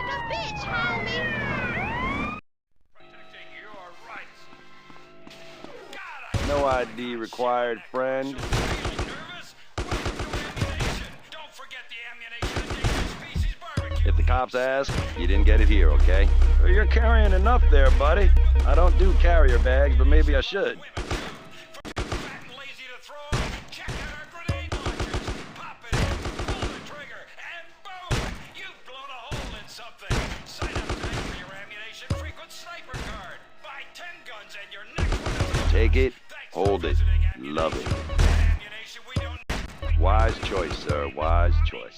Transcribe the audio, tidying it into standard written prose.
a bitch, homie. Protecting your rights. God, No ID required, friend. nervous. Welcome to ammunition. Don't forget the ammunition endangered species barbecue. If the cops ask, you didn't get it here, okay? Well, you're carrying enough there, buddy. I don't do carrier bags, but maybe I should. Fat and lazy to throw, check out our grenade launchers. Pop it in, pull the trigger, and boom! You've blown a hole in something. Sign up today for your ammunition frequent sniper card. Buy 10 guns and your next one is Take it, Thanks for hold it, visiting Ammunition. love it. Ammunition we don't Wise choice, sir. Wise choice.